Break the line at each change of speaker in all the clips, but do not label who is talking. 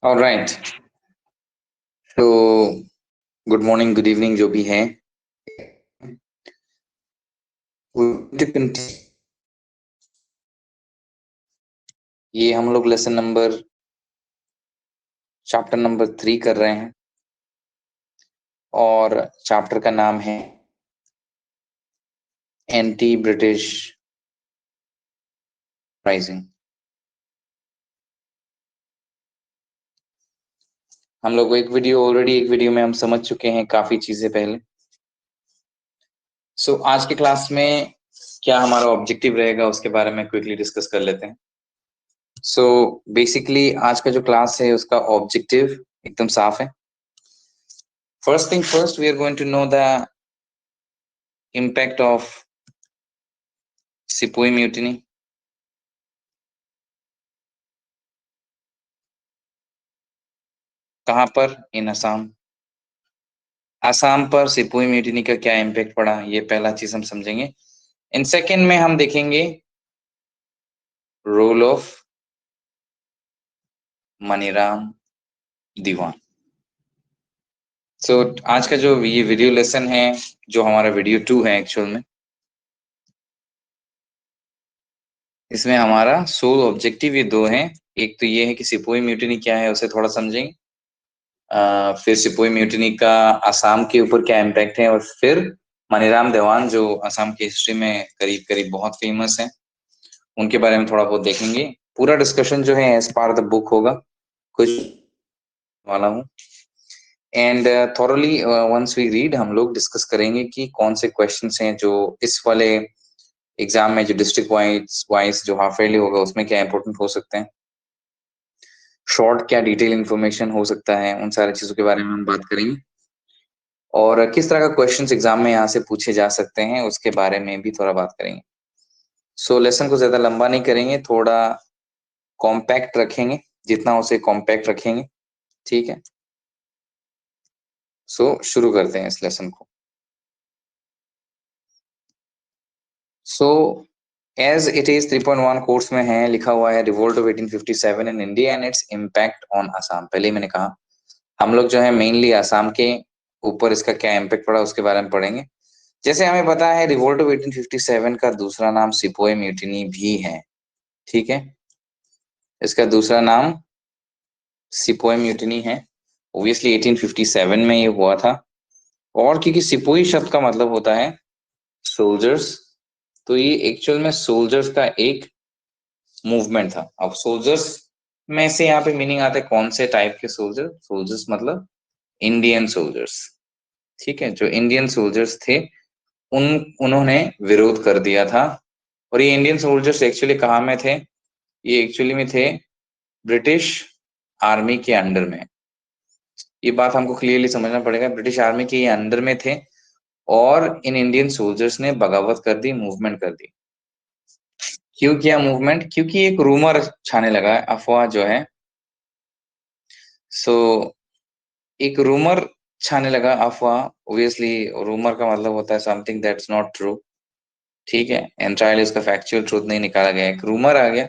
All right. तो good morning, good evening जो भी है। ये हम लोग लेसन नंबर चैप्टर नंबर 3 कर रहे हैं और चैप्टर का नाम है एंटी ब्रिटिश राइजिंग। हम लोग एक वीडियो में हम समझ चुके हैं काफी चीजें पहले। सो आज के क्लास में क्या हमारा ऑब्जेक्टिव रहेगा उसके बारे में क्विकली डिस्कस कर लेते हैं। सो बेसिकली आज का जो क्लास है उसका ऑब्जेक्टिव एकदम साफ है। First thing first, we are going to know the impact of sepoy mutiny. कहाँ पर? इन असम। असम पर सिपोई म्यूटिनी का क्या इम्पैक्ट पड़ा, ये पहला चीज हम समझेंगे। इन सेकेंड में हम देखेंगे रोल ऑफ मनीराम दीवान। सो आज का जो ये वीडियो लेसन है, जो हमारा वीडियो 2 है एक्चुअल में, इसमें हमारा सोल ऑब्जेक्टिव ये दो हैं। एक तो ये है कि सिपोई म्यूटिनी क्या है उसे थोड़ा समझेंगे, फिर सिपोई म्यूटिनी का असम के ऊपर क्या इम्पैक्ट है, और फिर मनीराम देवान जो असम की हिस्ट्री में करीब करीब बहुत फेमस है, उनके बारे में थोड़ा बहुत देखेंगे। पूरा डिस्कशन जो है एज पार द बुक होगा, कुछ वाला हूँ। And thoroughly once we read, हम लोग डिस्कस करेंगे कि कौन से क्वेश्चंस हैं जो इस वाले एग्जाम में, जो डिस्ट्रिक्ट वाइज जो हाफ ईयरली होगा उसमें क्या इंपॉर्टेंट हो सकते हैं, शॉर्ट क्या डिटेल इंफॉर्मेशन हो सकता है, उन सारी चीजों के बारे में हम बात करेंगे। और किस तरह का क्वेश्चंस एग्जाम में यहाँ से पूछे जा सकते हैं उसके बारे में भी थोड़ा बात करेंगे। सो लेसन को ज्यादा लंबा नहीं करेंगे, थोड़ा कॉम्पैक्ट रखेंगे, जितना उसे कॉम्पैक्ट रखेंगे, ठीक है। सो शुरू करते हैं इस लेसन को। So as it is 3.1 course में है, लिखा हुआ है revolt of 1857 in India and its impact on Assam. पहले ही मैंने कहा हम लोग जो है मेनली असम के ऊपर इसका क्या इम्पैक्ट पड़ा उसके बारे में पढ़ेंगे। जैसे हमें पता है रिवोल्ट ऑफ 1857 का दूसरा नाम सिपोई म्यूटिनी भी है, ठीक है। इसका दूसरा नाम सिपोई म्यूटिनी है। ऑब्वियसली 1857 में ये हुआ था, और क्योंकि सिपोही शब्द का मतलब होता है सोल्जर्स, तो ये एक्चुअल में सोल्जर्स का एक मूवमेंट था। अब सोल्जर्स में से यहाँ पे मीनिंग आता है कौन से टाइप के सोल्जर, सोल्जर्स मतलब इंडियन सोल्जर्स, ठीक है। जो इंडियन सोल्जर्स थे उन्होंने विरोध कर दिया था। और ये इंडियन सोल्जर्स एक्चुअली कहाँ में थे? ये एक्चुअली में थे ब्रिटिश आर्मी के अंडर में। ये बात हमको क्लियरली समझना पड़ेगा, ब्रिटिश आर्मी के ये अंडर में थे और इन इंडियन सोल्जर्स ने बगावत कर दी, मूवमेंट कर दी। क्यों किया मूवमेंट? क्योंकि एक रूमर छाने लगा, अफवाह जो है। सो एक रूमर छाने लगा, अफवाह। ऑब्वियसली रूमर का मतलब होता है समथिंग दैट्स नॉट ट्रू, ठीक है। एंटायरली उसका फैक्चुअल ट्रूथ नहीं निकाला गया, एक रूमर आ गया।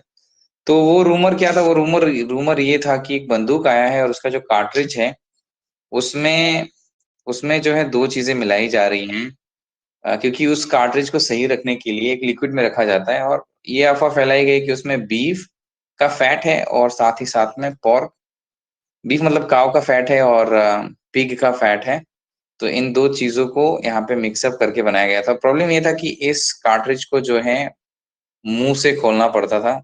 तो वो रूमर क्या था? वो रूमर ये था कि एक बंदूक आया है और उसका जो कार्ट्रिज है उसमें उसमें जो है दो चीजें मिलाई जा रही हैं, क्योंकि उस कार्ट्रिज को सही रखने के लिए एक लिक्विड में रखा जाता है, और ये अफवाह फैलाई गई कि उसमें बीफ का फैट है और साथ ही साथ में पॉर्क, बीफ मतलब काव का फैट है और पिग का फैट है। तो इन दो चीजों को यहाँ पे मिक्सअप करके बनाया गया था। प्रॉब्लम ये था कि इस कार्ट्रिज को जो है मुंह से खोलना पड़ता था,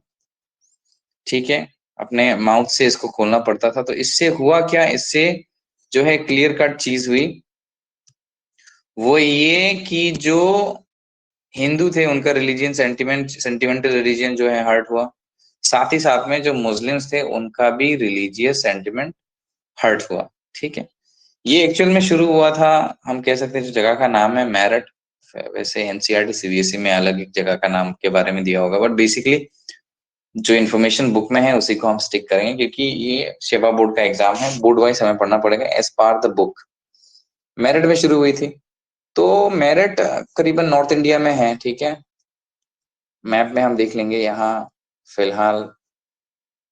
ठीक है, अपने माउथ से इसको खोलना पड़ता था। तो इससे हुआ क्या? इससे जो है क्लियर कट चीज हुई, वो ये कि जो हिंदू थे उनका रिलीजियन सेंटिमेंटल रिलीजियन जो है हर्ट हुआ, साथ ही साथ में जो मुस्लिम्स थे उनका भी रिलीजियस सेंटिमेंट हर्ट हुआ, ठीक है। ये एक्चुअल में शुरू हुआ था, हम कह सकते हैं जो जगह का नाम है मेरठ। वैसे एनसीईआरटी सीबीएसई में अलग एक जगह का नाम के बारे में दिया होगा, बट बेसिकली जो इन्फॉर्मेशन बुक में है उसी को हम स्टिक करेंगे, क्योंकि ये सेवा बोर्ड का एग्जाम है, बोर्ड वाइज हमें पढ़ना पड़ेगा as per the book. Meerut में शुरू हुई थी। तो मेरठ करीबन नॉर्थ इंडिया में है, ठीक है। मैप में हम देख लेंगे, यहाँ फिलहाल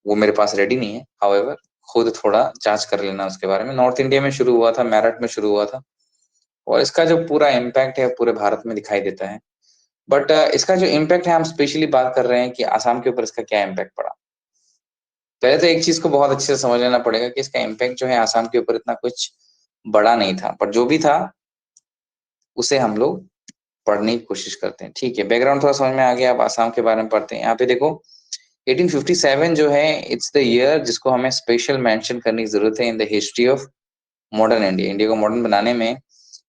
वो मेरे पास रेडी नहीं है, हाउएवर खुद थोड़ा जांच कर लेना उसके बारे में। नॉर्थ इंडिया में शुरू हुआ था, मेरठ में शुरू हुआ था, और इसका जो पूरा इम्पैक्ट है पूरे भारत में दिखाई देता है। बट इसका जो इम्पैक्ट है, हम स्पेशली बात कर रहे हैं कि आसाम के ऊपर इसका क्या इम्पैक्ट पड़ा। पहले तो एक चीज को बहुत अच्छे से समझ लेना पड़ेगा कि इसका इम्पैक्ट जो है आसाम के ऊपर इतना कुछ बड़ा नहीं था, पर जो भी था उसे हम लोग पढ़ने की कोशिश करते हैं। ठीक है, बैकग्राउंड थोड़ा समझ में आ गया, अब आसाम के बारे में पढ़ते हैं। यहाँ पे देखो 1857 जो है, इट्स द ईयर जिसको हमें स्पेशल मेंशन करने की जरूरत है in the history of modern India. India को मॉडर्न बनाने में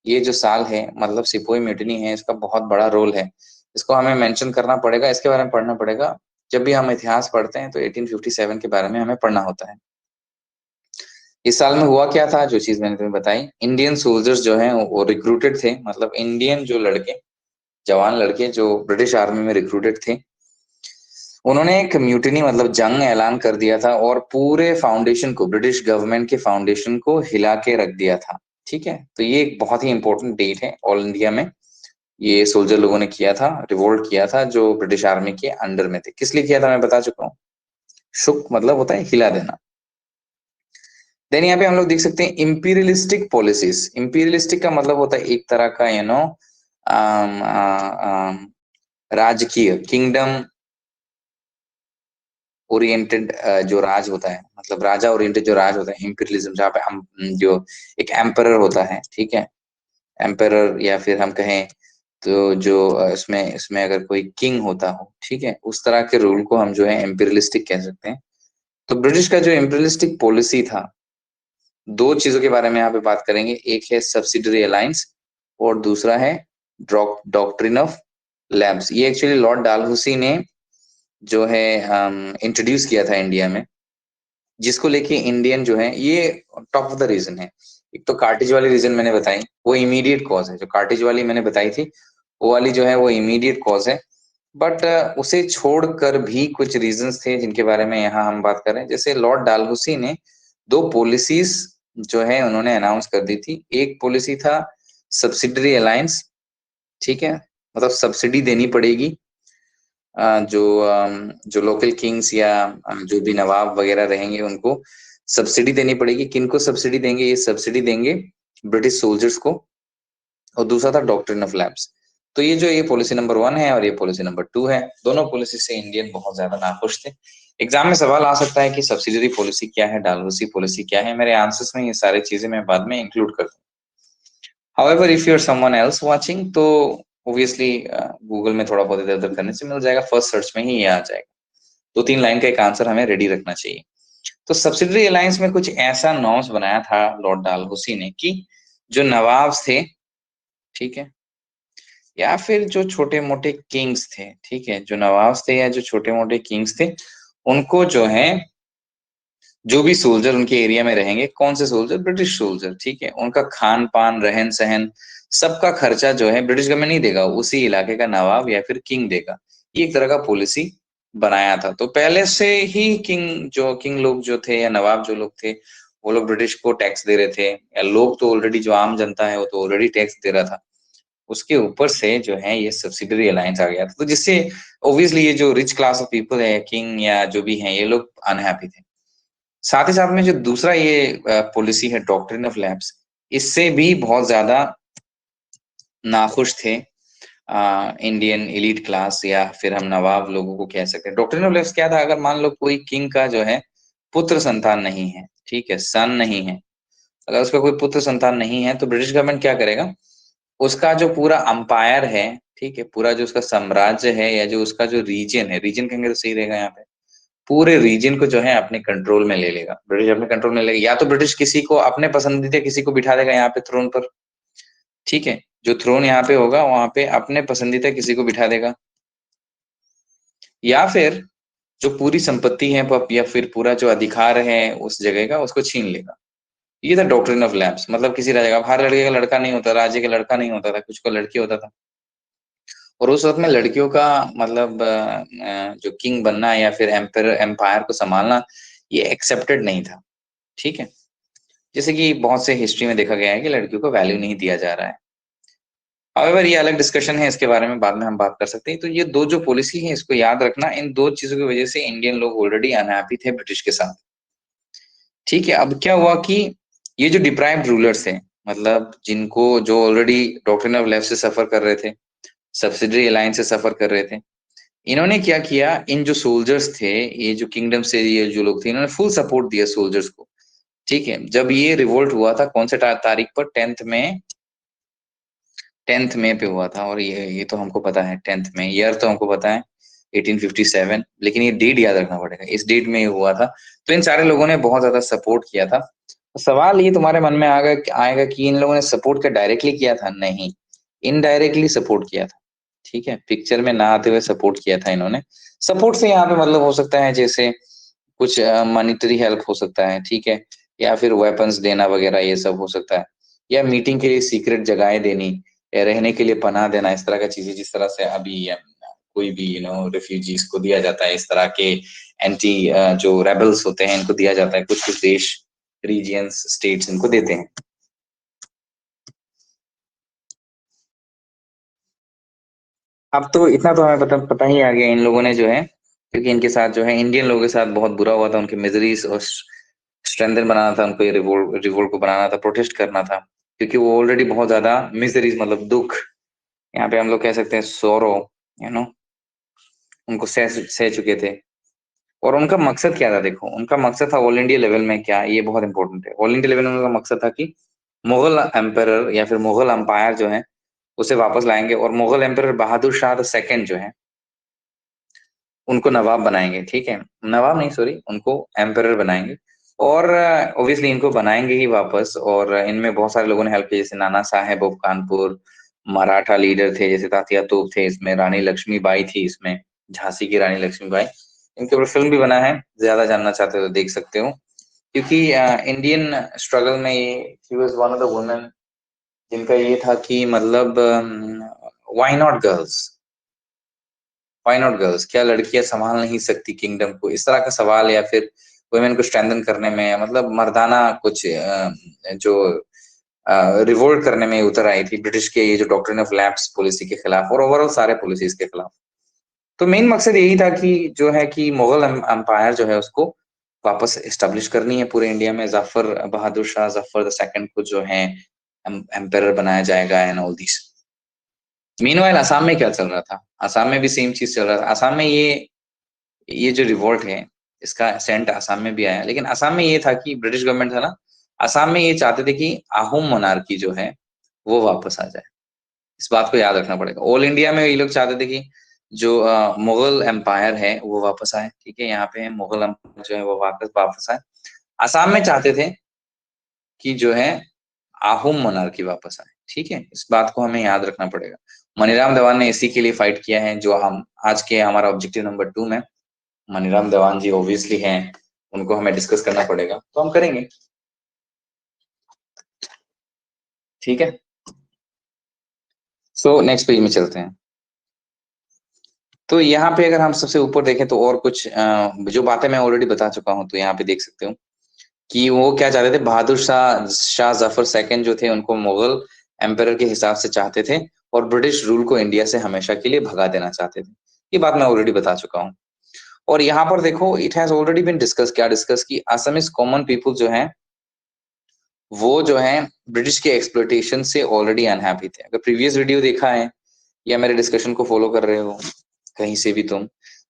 ये जो साल है, मतलब सिपोही म्यूटिनी है, इसका बहुत बड़ा रोल है। इसको हमें मेंशन करना पड़ेगा, इसके बारे में पढ़ना पड़ेगा। जब भी हम इतिहास पढ़ते हैं तो 1857 के बारे में हमें पढ़ना होता है। इस साल में हुआ क्या था, जो चीज मैंने तुम्हें बताई, इंडियन सोल्जर्स जो हैं वो रिक्रूटेड थे, मतलब इंडियन जो लड़के, जवान लड़के जो ब्रिटिश आर्मी में रिक्रूटेड थे, उन्होंने एक म्यूटिनी मतलब जंग ऐलान कर दिया था, और पूरे फाउंडेशन को, ब्रिटिश गवर्नमेंट के फाउंडेशन को हिला के रख दिया था। ठीक है, तो ये एक बहुत ही इंपॉर्टेंट डेट है ऑल इंडिया में। ये सोल्जर लोगों ने किया था, रिवोल्ट किया था, जो ब्रिटिश आर्मी के अंडर में थे। किस लिए किया था मैं बता चुका हूँ। शुक मतलब होता है हिला देना। देन यहाँ पे हम लोग देख सकते हैं इंपीरियलिस्टिक पॉलिसीज। इंपीरियलिस्टिक का मतलब होता है एक तरह का राजकीय, किंगडम ओरिएंटेड जो राज होता है, मतलब राजा ओरिएंटेड जो राज होता है, इंपीरियलिज्म, जहाँ पे हम जो एक एम्परर होता है, ठीक है, एम्परर, या फिर हम कहें तो जो इसमें इसमें अगर कोई किंग होता हो, ठीक है, उस तरह के रूल को हम जो है एम्पीरियलिस्टिक कह सकते हैं। तो ब्रिटिश का जो इम्पीरियलिस्टिक पॉलिसी था, दो चीजों के बारे में यहाँ पे बात करेंगे। एक है सब्सिडरी अलायंस, और दूसरा है डॉक्ट्रिन ऑफ लैब्स। ये एक्चुअली लॉर्ड डालहौसी ने जो है इंट्रोड्यूस किया था इंडिया में, जिसको लेके इंडियन जो है ये टॉप ऑफ द रीजन है। एक तो कार्टिज वाली रीजन मैंने बताई, वो इमीडिएट कॉज है। जो कार्टिज वाली मैंने बताई थी, वो वाली जो है वो इमीडिएट कॉज है। बट उसे छोड़कर भी कुछ रीजंस थे जिनके बारे में यहाँ हम बात कर रहे हैं। जैसे लॉर्ड डालहौसी ने दो पॉलिसीज जो है उन्होंने अनाउंस कर दी थी। एक पॉलिसी था सब्सिडरी अलायंस, ठीक है, मतलब सब्सिडी देनी पड़ेगी जो लोकल किंग्स या जो भी नवाब वगैरह रहेंगे उनको सब्सिडी देनी पड़ेगी। किनको सब्सिडी देंगे, ये सब्सिडी देंगे ब्रिटिश सोल्जर्स को। और दूसरा था डॉक्ट्रिन ऑफ लैब्स। तो ये पॉलिसी नंबर 1 है और ये पॉलिसी नंबर 2 है। दोनों पॉलिसी से इंडियन बहुत ज्यादा नाखुश थे। एग्जाम में सवाल आ सकता है कि सब्सिडरी पॉलिसी क्या है, डालहौसी पॉलिसी क्या है। मेरे आंसर्स में ये सारी चीजें मैं बाद में इंक्लूड कर दूं। However, if you're someone else watching, तो obviously गूगल में थोड़ा बहुत इधर उधर करने से मिल जाएगा, फर्स्ट सर्च में ही ये आ जाएगा। 2-3 लाइन का एक आंसर हमें रेडी रखना चाहिए। तो सब्सिडरी अलायंस में कुछ ऐसा नॉर्म्स बनाया था लॉर्ड डालहौसी ने कि जो नवाब थे, ठीक है, या फिर जो छोटे मोटे किंग्स थे, ठीक है, जो नवाब थे या जो छोटे मोटे किंग्स थे, उनको जो है, जो भी सोल्जर उनके एरिया में रहेंगे, कौन से सोल्जर, ब्रिटिश सोल्जर, ठीक है, उनका खान पान रहन सहन सबका खर्चा जो है ब्रिटिश गवर्नमेंट नहीं देगा, उसी इलाके का नवाब या फिर किंग देगा। ये एक तरह का पॉलिसी बनाया था। तो पहले से ही किंग लोग जो थे या नवाब जो लोग थे, वो लोग ब्रिटिश को टैक्स दे रहे थे, या लोग तो ऑलरेडी, जो आम जनता है वो तो ऑलरेडी टैक्स दे रहा था। उसके ऊपर से जो है ये सब्सिडरी अलायंस आ गया था। तो जिससे ऑब्वियसली ये जो रिच क्लास ऑफ पीपल है, किंग या जो भी हैं, ये लोग अनहैप्पी थे। साथ ही साथ में जो दूसरा ये पॉलिसी है डॉक्ट्रिन ऑफ लैब्स, इससे भी बहुत ज्यादा नाखुश थे इंडियन एलीट क्लास, या फिर हम नवाब लोगों को कह सकते हैं। डॉक्ट्रिन ऑफ लैब्स क्या था, अगर मान लो कोई किंग का जो है पुत्र संतान नहीं है, ठीक है, सन नहीं है, अगर उसका कोई पुत्र संतान नहीं है, तो ब्रिटिश गवर्नमेंट क्या करेगा, उसका जो पूरा अंपायर है, ठीक है, पूरा जो उसका साम्राज्य है, या जो उसका जो रीजन है, रीजन कहेंगे तो सही रहेगा यहाँ पे, पूरे रीजन को जो है अपने कंट्रोल में ले लेगा। ब्रिटिश अपने कंट्रोल में लेगा, या तो ब्रिटिश किसी को अपने पसंदीदा किसी को बिठा देगा यहाँ पे थ्रोन पर, ठीक है, जो थ्रोन यहाँ पे होगा वहां पे अपने पसंदीदा किसी को बिठा देगा, या फिर जो पूरी संपत्ति है या फिर पूरा जो अधिकार है उस जगह का, उसको छीन लेगा। ये था डॉक्ट्रिन ऑफ लैब्स। मतलब किसी राजा का, हर लड़के का लड़का नहीं होता, राज्य का लड़का नहीं होता था, कुछ को लड़की होता था। और उस वक्त में लड़कियों का मतलब जो किंग बनना या फिर एम्पायर को संभालना, ये एक्सेप्टेड नहीं था, ठीक है। जैसे कि बहुत से हिस्ट्री में देखा गया है कि लड़कियों को वैल्यू नहीं दिया जा रहा है। हाउएवर ये अलग डिस्कशन है, इसके बारे में बाद में हम बात कर सकते हैं। तो ये दो जो पॉलिसी है, इसको याद रखना। इन दो चीजों की वजह से इंडियन लोग ऑलरेडी अनहैप्पी थे ब्रिटिश के साथ, ठीक है, अब क्या हुआ कि ये जो डिप्राइव्ड रूलर्स हैं, मतलब जिनको जो ऑलरेडी डॉक्ट्रिन ऑफ लेफ्ट से सफर कर रहे थे, सब्सिडरी अलायंस से सफर कर रहे थे, इन्होंने क्या किया, इन जो सोल्जर्स थे, ये जो किंगडम से ये जो लोग थे, इन्होंने फुल सपोर्ट दिया सोल्जर्स को। ठीक है, जब ये रिवोल्ट हुआ था कौन से तारीख पर, 10th मई पे हुआ था। और ये तो हमको पता है 10th मई, ईयर तो हमको पता है 1857, लेकिन ये डेट याद रखना पड़ेगा, इस डेट में ये हुआ था। तो इन सारे लोगों ने बहुत ज्यादा सपोर्ट किया था। तो सवाल ये तुम्हारे मन में आएगा कि इन लोगों ने सपोर्ट क्या डायरेक्टली किया था? नहीं, इनडायरेक्टली सपोर्ट किया था। ठीक है, पिक्चर में ना आते हुए सपोर्ट किया था इन्होंने। सपोर्ट से यहाँ पे मतलब हो सकता है जैसे कुछ मॉनिटरी हेल्प हो सकता है, ठीक है, या फिर वेपन्स देना वगैरह ये सब हो सकता है, या मीटिंग के लिए सीक्रेट जगहें देनी, या रहने के लिए पनाह देना, इस तरह का चीजें, जिस तरह से अभी कोई भी रिफ्यूजीज को दिया जाता है, इस तरह के एंटी जो रेबल्स होते हैं इनको दिया जाता है, कुछ कुछ देश, रीजियंस, स्टेट्स इनको देते हैं। अब तो इतना तो हमें पता ही आ गया, इन लोगों ने जो है, क्योंकि इनके साथ जो है इंडियन लोगों के साथ बहुत बुरा हुआ था, उनकी मिजरीज और स्ट्रेंथन बनाना था उनको, ये रिवोल्ट रिवोल्ट को बनाना था, प्रोटेस्ट करना था, क्योंकि वो ऑलरेडी बहुत ज्यादा मिजरीज मतलब दुख, यहाँ पे हम लोग कह सकते हैं सोरो, यू नो, उनको सह चुके थे। और उनका मकसद क्या था? देखो, उनका मकसद था ऑल इंडिया लेवल में क्या, ये बहुत इंपॉर्टेंट है, ऑल इंडिया लेवल में उनका मकसद था कि मुगल एम्परर या फिर मुगल अंपायर जो है उसे वापस लाएंगे, और Mughal emperor Bahadur Shah the second जो है उनको नवाब बनाएंगे। ठीक है, नवाब नहीं, सॉरी, उनको एम्परर बनाएंगे। और ऑब्वियसली इनको बनाएंगे ही वापस। और इनमें बहुत सारे लोगों ने हेल्प की, जैसे नाना साहेब ऑफ कानपुर, मराठा लीडर थे जैसे तात्या तोप थे इसमें, रानी लक्ष्मीबाई थी इसमें, झांसी की रानी लक्ष्मीबाई। इनके ऊपर फिल्म भी बना है, ज्यादा जानना चाहते हो तो देख सकते हो, क्योंकि इंडियन स्ट्रगल में ये she was one of the women जिनका ये था कि मतलब why not girls, why not girls, क्या लड़कियां संभाल नहीं सकती किंगडम को, इस तरह का सवाल, या फिर वुमेन को स्ट्रेंथन करने में, मतलब मर्दाना कुछ जो रिवोल्ट करने में उतर आई थी ब्रिटिश के ये जो डॉक्ट्रिन ऑफ लैप्स पॉलिसी के खिलाफ, और ओवरऑल सारे पॉलिसीज के खिलाफ। तो मेन मकसद यही था कि जो है कि मुगल एम्पायर जो है उसको वापस एस्टेब्लिश करनी है पूरे इंडिया में, जफर बहादुर शाह जफर द सेकंड को जो है एम्पायर बनाया जाएगा and all this. Meanwhile Assam में क्या चल रहा था? असम में भी सेम चीज चल रहा था। असम में ये जो रिवोल्ट है इसका सेंट असम में भी आया, लेकिन असम में ये था कि ब्रिटिश गवर्नमेंट था ना, असम में ये चाहते थे कि आहूम मोनार्की जो है वो वापस आ जाए। इस बात को याद रखना पड़ेगा। ऑल इंडिया में ये लोग चाहते थे कि जो मुगल एम्पायर है वो वापस आए। ठीक है, यहाँ पे मुगल एम्पायर जो है वो वापस वापस आए। असम में चाहते थे कि जो है आहूम मोनार्की वापस आए। ठीक है, इस बात को हमें याद रखना पड़ेगा। मनीराम देवान ने इसी के लिए फाइट किया है, जो हम आज के हमारा ऑब्जेक्टिव नंबर 2 में मनीराम देवान जी ऑब्वियसली हैं, उनको हमें डिस्कस करना पड़ेगा, तो हम करेंगे। ठीक है, सो नेक्स्ट पेज में चलते हैं। तो यहाँ पे अगर हम सबसे ऊपर देखें तो और कुछ जो बातें मैं ऑलरेडी बता चुका हूँ, तो यहाँ पे देख सकते हो कि वो क्या चाहते थे, बहादुर शाह शाह जफर सेकंड जो थे उनको मुगल एम्पायर के हिसाब से चाहते थे, और ब्रिटिश रूल को इंडिया से हमेशा के लिए भगा देना चाहते थे। ये बात मैं ऑलरेडी बता चुका हूँ। और यहाँ पर देखो, it has already been discuss, क्या डिस्कस की, असमीज कॉमन पीपल जो है वो जो है ब्रिटिश के एक्सप्लोइटेशन से ऑलरेडी अनहैप्पी थे। अगर प्रीवियस वीडियो देखा है या मेरे डिस्कशन को फॉलो कर रहे हो कहीं से भी तुम,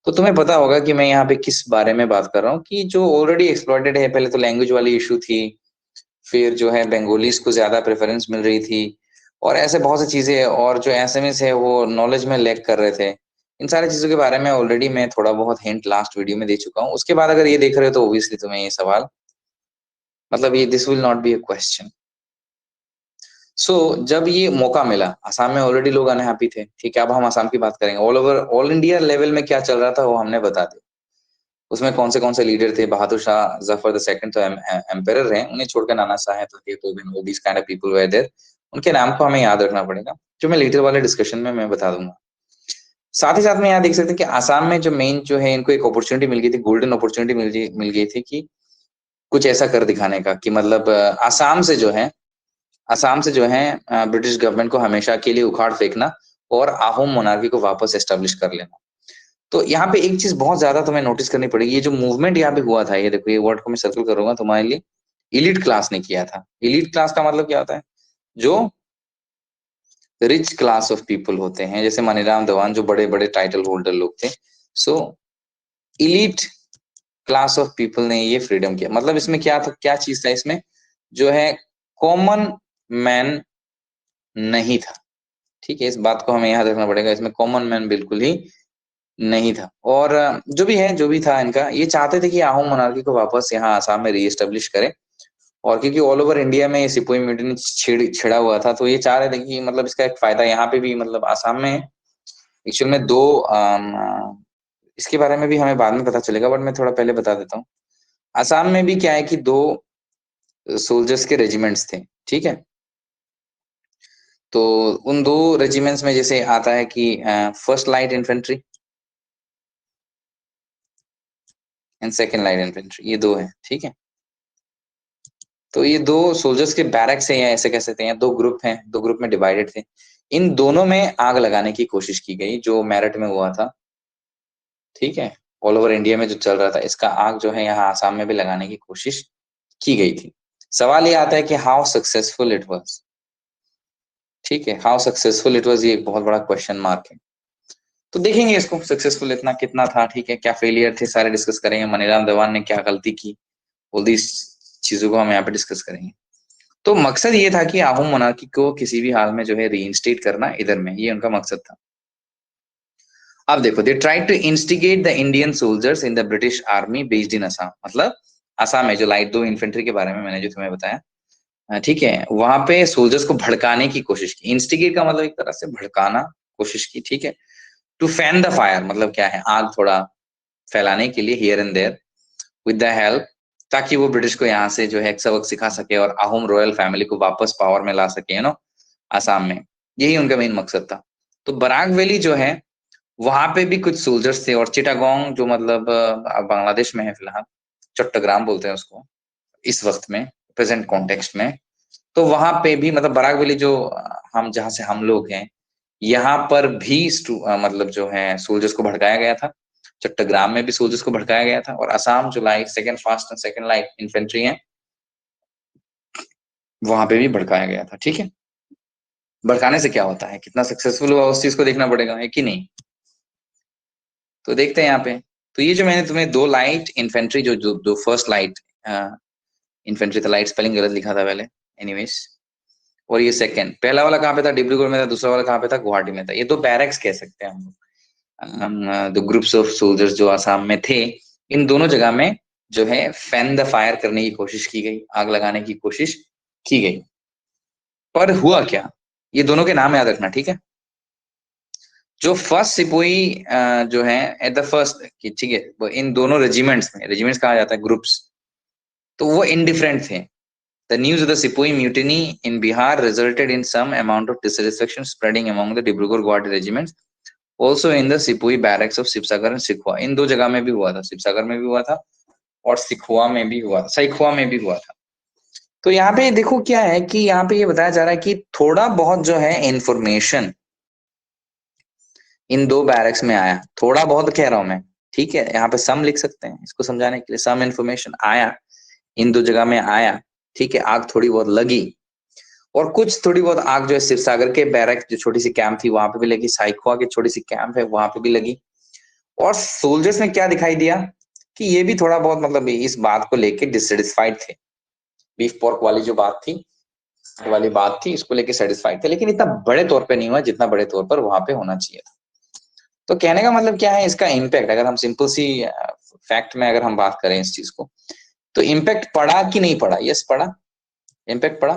तो तुम्हें पता होगा कि मैं यहाँ पे किस बारे में बात कर रहा हूँ, कि जो ऑलरेडी एक्सप्लॉइटेड है, पहले तो लैंग्वेज वाली इशू थी, फिर जो है बंगालीज को ज्यादा प्रेफरेंस मिल रही थी, और ऐसे बहुत सी चीजें, और जो एसएमएस है वो नॉलेज में लैक कर रहे थे। इन सारी चीजों के बारे में ऑलरेडी मैं थोड़ा बहुत हिंट लास्ट वीडियो में दे चुका हूँ। उसके बाद अगर ये देख रहे हो तो ऑब्वियसली तुम्हें ये सवाल, मतलब ये this will not be a question. So जब ये मौका मिला, असम में ऑलरेडी लोग अनहैप्पी थे। ठीक है, अब हम असम की बात करेंगे। All over all India level में क्या चल रहा था वो हमने बता दिया। उसमें कौन से लीडर थे, बहादुर शाह जफर द सेकंड तो एम्पेरर हैं, उन्हें छोड़कर नाना साहेब थे, तो this kind of people were there. उनके नाम को हमें याद रखना पड़ेगा, जो मैं लेटर वाले डिस्कशन में मैं बता दूंगा। साथ ही साथ में यहाँ देख सकते हैं कि आसाम में जो मेन जो है इनको एक अपॉर्चुनिटी मिल गई थी, गोल्डन अपॉर्चुनिटी मिल गई थी कि कुछ ऐसा कर दिखाने का, कि मतलब आसाम से जो है ब्रिटिश गवर्नमेंट को हमेशा के लिए उखाड़ फेंकना, और आहूम मोनार्की को वापस एस्टेब्लिश कर लेना। तो यहाँ पे एक चीज बहुत ज्यादा तुम्हें नोटिस करनी पड़ेगी, ये जो मूवमेंट यहाँ पे हुआ था, ये देखो, ये वर्ड को मैं सर्कल करूंगा तुम्हारे लिए, इलीट क्लास ने किया था। इलीट क्लास का मतलब क्या होता है? जो रिच क्लास ऑफ पीपल होते हैं, जैसे मनीराम देवान, जो बड़े बड़े टाइटल होल्डर लोग थे। सो इलीट क्लास ऑफ पीपल ने ये फ्रीडम किया। मतलब इसमें क्या था, क्या चीज था इसमें, जो है कॉमन मैन नहीं था। ठीक है, इस बात को हमें याद रखना पड़ेगा, इसमें कॉमन मैन बिल्कुल ही नहीं था। और जो भी है, जो भी था, इनका ये चाहते थे कि आहूम मोनार्की को वापस यहाँ आसाम में रीएस्टेब्लिश करे। और क्योंकि ऑल ओवर इंडिया में ये सिपोही म्यूटिनी छिड़ा हुआ था, तो ये चाह रहे थे कि मतलब इसका एक फायदा यहाँ पे भी, मतलब आसाम में एक्चुअल में दो इसके बारे में भी हमें बाद में पता चलेगा, बट मैं थोड़ा पहले बता देता हूँ। आसाम में भी क्या है कि दो सोल्जर्स के रेजिमेंट्स थे। ठीक है, तो उन दो रेजिमेंट्स में जैसे आता है कि first light infantry and second light infantry, ये दो है। ठीक है, तो ये दो सोल्जर्स के बैरक्स हैं, या ऐसे कह सकते हैं, दो ग्रुप हैं, दो ग्रुप में डिवाइडेड थे। इन दोनों में आग लगाने की कोशिश की गई, जो मेरठ में हुआ था। ठीक है, ऑल ओवर इंडिया में जो चल रहा था, इसका आग जो है यहाँ आसाम में भी लगाने की कोशिश की गई थी। सवाल ये आता है कि हाउ सक्सेसफुल इट वाज। ठीक है, हाउ सक्सेसफुल इट वाज, ये एक बहुत बड़ा क्वेश्चन मार्क है। तो देखेंगे इसको, सक्सेसफुल इतना कितना था। ठीक है, क्या फेलियर थे, सारे डिस्कस करेंगे। मनीराम देवान ने क्या गलती की, ऑल दीज चीजों को हम यहाँ पे डिस्कस करेंगे। तो मकसद ये था कि आहूम मोनार्की को किसी भी हाल में जो है रीइंस्टेट करना इधर में, ये उनका मकसद था। अब देखो, they tried to instigate the Indian soldiers in the British army based in Assam. मतलब असम में जो लाइट दो इन्फेंट्री के बारे में मैंने जो तुम्हें बताया, ठीक है, वहां पे सोल्जर्स को भड़काने की कोशिश की। इंस्टिगेट का मतलब एक तरह से भड़काना कोशिश की। ठीक है, टू फैन द फायर, मतलब क्या है, आग थोड़ा फैलाने के लिए, here and there with the help, ताकि वो ब्रिटिश को यहाँ से जो है सबक सिखा सके और आहूम रॉयल फैमिली को वापस पावर में ला सके, यू नो, आसाम में। यही उनका मेन मकसद था। तो बराक वैली जो है, वहां पे भी कुछ सोल्जर्स थे, और चिटागोंग जो मतलब बांग्लादेश में है फिलहाल, चट्टग्राम बोलते हैं उसको इस वक्त में, प्रेजेंट कॉन्टेक्स्ट में। तो वहां पे भी मतलब बराक वैली जो हम जहां से हम लोग हैं, यहाँ पर भी मतलब जो है सोल्जर्स को भड़काया गया था। चट्टग्राम में भी सोल्जर्स को भड़काया गया था, और असम जो light second fast and second light infantry है, वहां पे भी भड़काया गया था। ठीक है, भड़काने से क्या होता है, कितना सक्सेसफुल हुआ उस चीज को देखना पड़ेगा, है कि नहीं। तो देखते हैं यहाँ पे। तो ये जो मैंने तुम्हें दो लाइट इन्फेंट्री, जो जो दो फर्स्ट लाइट इन्फेंट्री था, लाइट स्पेलिंग गलत लिखा था पहले, एनीवेज। और ये सेकंड, पहला वाला कहाँ पे था, डिब्रूगढ़ में था, दूसरा वाला कहाँ पे था, गुवाहाटी में था। ये दो बैरक्स कह सकते हैं हम लोग, दो ग्रुप्स ऑफ सोल्जर्स जो आसाम में थे। इन दोनों जगह में जो है फैन द फायर करने की कोशिश की गई, आग लगाने की कोशिश की गई। पर हुआ क्या, ये दोनों के नाम याद रखना। ठीक है, जो फर्स्ट सिपोही जो है एट द फर्स्ट, ठीक है, वो इन दोनों रेजिमेंट्स में, रेजिमेंट्स कहा जाता है ग्रुप्स, तो वो इंडिफरेंट थे। The news of the sepoy mutiny in Bihar resulted in some amount of dissatisfaction spreading among the Dibrugarh Guwahati regiments, also in the sepoy barracks of Sivasagar and Saikhowa. इन दो जगह में भी हुआ था, शिवसागर में भी हुआ था और सिखवा में भी हुआ था, सैखवा में भी हुआ था। तो यहाँ पे देखो क्या है कि यहाँ पे ये बताया जा रहा है कि थोड़ा बहुत जो है इंफॉर्मेशन इन दो बैरक्स में आया, थोड़ा बहुत कह रहा हूं मैं। ठीक है, यहाँ पे सम लिख सकते हैं इसको समझाने के लिए, सम इंफॉर्मेशन आया, इन दो जगह में आया। ठीक है, आग थोड़ी बहुत लगी, और कुछ थोड़ी बहुत आग जो है शिवसागर के बैरक जो छोटी सी कैंप थी वहां पे भी लगी, साइखवा की छोटी सी कैंप है वहां पे भी लगी। और सोल्जर्स में क्या दिखाई दिया कि ये भी थोड़ा बहुत मतलब इस बात को लेके डिससेटिस्फाइड थे। बीफ पोर्क वाली जो बात थी, वाली बात थी, इसको लेके सेटिस्फाइड थे, लेकिन इतना बड़े तौर पे नहीं हुआ जितना बड़े तौर पर वहां पे होना चाहिए था। तो कहने का मतलब क्या है, इसका इम्पैक्ट, अगर हम सिंपल सी फैक्ट में अगर हम बात करें इस चीज को, तो इम्पैक्ट पड़ा कि नहीं पड़ा, यस पड़ा, इम्पैक्ट पड़ा।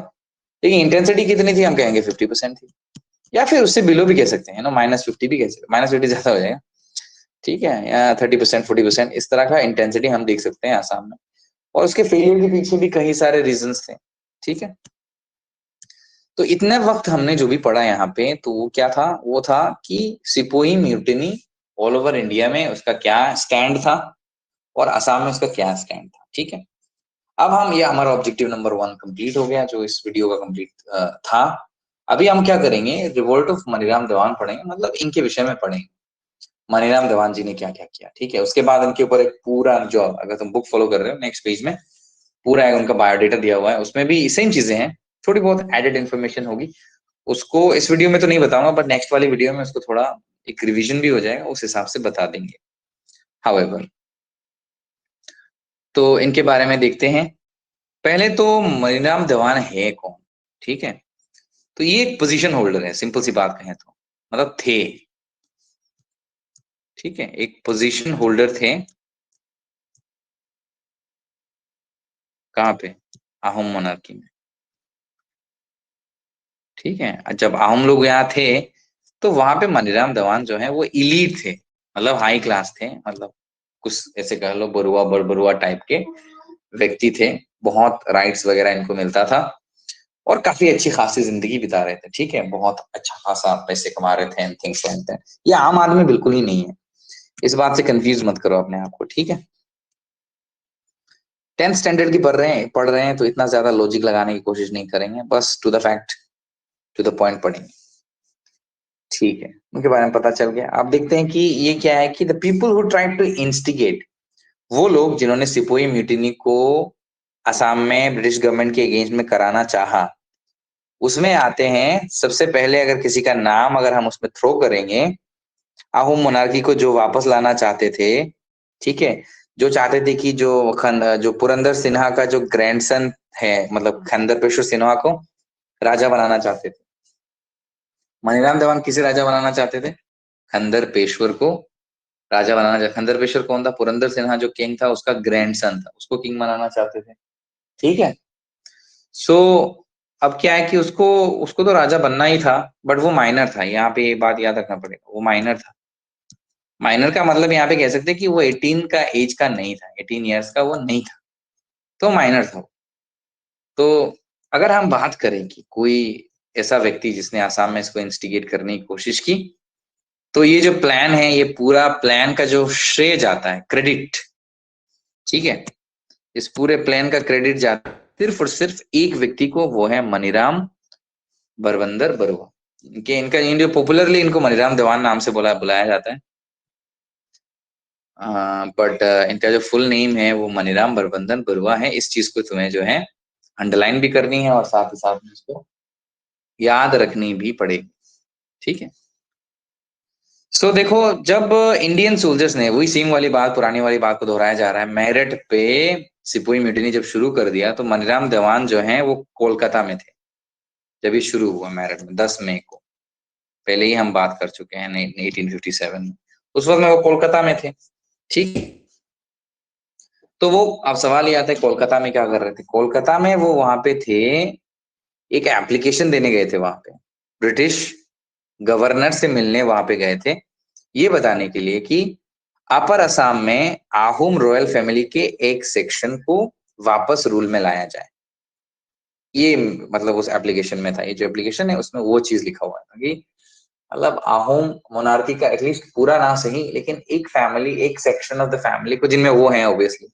लेकिन इंटेंसिटी कितनी थी, हम कहेंगे 50% थी, या फिर उससे बिलो भी कह सकते हैं ना, -50 भी कह सकते हैं, -50 ज्यादा हो जाएगा। ठीक है, या 30% 40% इस तरह का इंटेंसिटी हम देख सकते हैं आसाम में। और उसके फेलियर के पीछे भी कई सारे रीजंस थे। ठीक है, तो इतने वक्त हमने जो भी पढ़ा यहाँ पे, तो वो क्या था, वो था कि सिपोही म्यूटिनी ऑल ओवर इंडिया में उसका क्या स्टैंड था, और असम में उसका क्या स्टैंड था। ठीक है, अब हम, ये हमारा ऑब्जेक्टिव नंबर 1 कंप्लीट हो गया, जो इस वीडियो का कंप्लीट था। अभी हम क्या करेंगे, रिवोल्ट ऑफ मनीराम देवान पढ़ेंगे, मतलब इनके विषय में पढ़ेंगे। मनीराम देवान जी ने क्या क्या किया, ठीक है। उसके बाद उनके ऊपर एक पूरा, जो अगर तुम बुक फॉलो कर रहे हो, नेक्स्ट पेज में पूरा है उनका बायोडेटा दिया हुआ है, उसमें भी सेम चीजें हैं, थोड़ी बहुत एडेड इन्फॉर्मेशन होगी। उसको इस वीडियो में तो नहीं बताऊंगा, बट नेक्स्ट वाली वीडियो में उसको थोड़ा एक रिवीजन भी हो जाएगा, उस हिसाब से बता देंगे। हाउएवर, तो इनके बारे में देखते हैं। पहले तो मनीराम देवान है कौन, ठीक है। तो ये एक पोजीशन होल्डर है, सिंपल सी बात कहें तो, मतलब थे, ठीक है, एक पोजीशन होल्डर थे। कहाँ पे? अहोम मोनार्की में, ठीक है। जब अहोम लोग यहाँ थे तो वहां पे मनीराम देवान जो है वो इलीट थे, मतलब हाई क्लास थे, मतलब कुछ ऐसे कह लो बरुआ बड़बरुआ टाइप के व्यक्ति थे। बहुत राइट्स वगैरह इनको मिलता था और काफी अच्छी खासी जिंदगी बिता रहे थे, ठीक है। बहुत अच्छा खासा पैसे कमा रहे थे, थिंग्स लाइक दैट। ये आम आदमी बिल्कुल ही नहीं है, इस बात से कंफ्यूज मत करो अपने आप को, ठीक है। 10th स्टैंडर्ड की पढ़ रहे हैं तो इतना ज्यादा लॉजिक लगाने की कोशिश नहीं करेंगे, बस to the fact, to the point पढ़ेंगे, ठीक है। उनके बारे में पता चल गया। आप देखते हैं कि ये क्या है कि the people who tried to instigate, वो लोग जिन्होंने सिपोही म्यूटिनी को असम में ब्रिटिश गवर्नमेंट के अगेंस्ट में कराना चाहा, उसमें आते हैं सबसे पहले। अगर किसी का नाम अगर हम उसमें थ्रो करेंगे, अहोम मोनार्की को जो वापस लाना चाहते थे, ठीक है, जो चाहते थे कि जो पुरंदर सिन्हा का जो ग्रैंडसन है, मतलब खंदर पेशवा सिन्हा को राजा बनाना चाहते थे। मनीराम देवान किसे राजा बनाना चाहते थे? खंदर पेशवर को राजा बनाना चाहते। खंदर पेशवर कौन था? पुरंदर सिन्हा जो किंग था उसका ग्रैंडसन था, उसको किंग बनाना चाहते थे, ठीक है। सो अब क्या है कि उसको उसको तो राजा बनना ही था, बट वो माइनर था। यहाँ पे ये बात याद रखना पड़ेगा, वो माइनर था। माइनर का मतलब यहाँ पे कह सकते हैं कि वो 18 का एज का नहीं था, 18 ईयर्स का वो नहीं था, तो माइनर था वो। तो अगर हम बात करें कि कोई ऐसा व्यक्ति जिसने आसाम में इसको इंस्टिगेट करने की कोशिश की, तो ये जो प्लान है, ये पूरा प्लान का जो श्रेय जाता है, क्रेडिट, ठीक है, इस पूरे प्लान का क्रेडिट जाता है सिर्फ और सिर्फ एक व्यक्ति को, वो है मनीराम बरबंदर बरुआ। इनका इंडिया पॉपुलरली इनको मनीराम देवान नाम से बुलाया जाता है, बट इनका जो फुल नेम है वो मनीराम बरबंदन बरुआ है। इस चीज को तुम्हें जो है अंडरलाइन भी करनी है और साथ ही साथ में इसको याद रखनी भी पड़ेगी, ठीक है। सो देखो, जब इंडियन सोल्जर्स ने, वही सेम वाली बात, पुरानी वाली बात को दोहराया जा रहा है, मेरठ पे सिपोही म्यूटिनी जब शुरू कर दिया, तो मनीराम देवान जो है वो कोलकाता में थे जब ये शुरू हुआ मेरठ में, 10 मई को। पहले ही हम बात कर चुके हैं 1857 में, उस वक्त में वो कोलकाता में थे, ठीक है। तो वो, अब सवाल ये आता है कोलकाता में क्या कर रहे थे? कोलकाता में वो वहां पे थे, एक एप्लीकेशन देने गए थे वहां पे, ब्रिटिश गवर्नर से मिलने वहां पे गए थे, ये बताने के लिए कि अपर असम में आहूम रॉयल फैमिली के एक सेक्शन को वापस रूल में लाया जाए। ये मतलब उस एप्लीकेशन में था, ये जो एप्लीकेशन है उसमें वो चीज लिखा हुआ था कि मतलब आहूम मोनार्की का एटलीस्ट पूरा ना सही, लेकिन एक फैमिली, एक सेक्शन ऑफ द फैमिली को, जिनमें वो हैं ऑब्वियसली,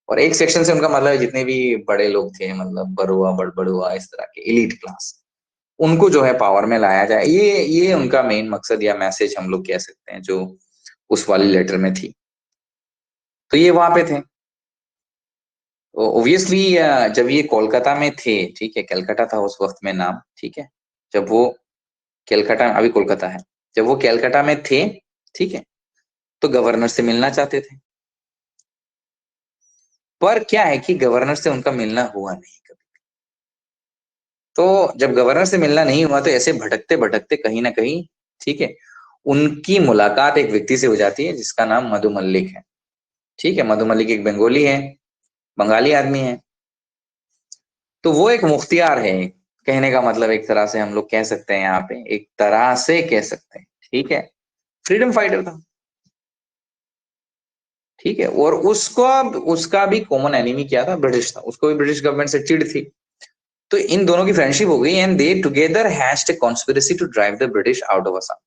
और एक सेक्शन से उनका मतलब जितने भी बड़े लोग थे, मतलब बरुआ बड़बड़ुआ इस तरह के एलीट क्लास, उनको जो है पावर में लाया जाए। ये उनका मेन मकसद या मैसेज हम लोग कह सकते हैं, जो उस वाली लेटर में थी। तो ये वहां पे थे ओब्वियसली। जब ये कोलकाता में थे, ठीक है, कलकत्ता था उस वक्त में नाम, ठीक है, जब वो कलकत्ता, अभी कोलकाता है, जब वो कलकत्ता में थे, ठीक है, तो गवर्नर से मिलना चाहते थे। पर क्या है कि गवर्नर से उनका मिलना हुआ नहीं कभी। तो जब गवर्नर से मिलना नहीं हुआ, तो ऐसे भटकते भटकते कहीं ना कहीं, ठीक है, उनकी मुलाकात एक व्यक्ति से हो जाती है जिसका नाम मधु मल्लिक है, ठीक है। मधु मल्लिक एक बंगाली है, बंगाली आदमी है। तो वो एक मुख्तियार है, कहने का मतलब एक तरह से हम लोग कह सकते हैं, यहाँ पे एक तरह से कह सकते हैं, ठीक है, फ्रीडम फाइटर था, ठीक है। और उसका उसका भी कॉमन एनिमी क्या था? ब्रिटिश था, उसको भी ब्रिटिश गवर्नमेंट से चिढ़ थी। तो इन दोनों की फ्रेंडशिप हो गई, and they together hatched a conspiracy to drive the British out of Assam.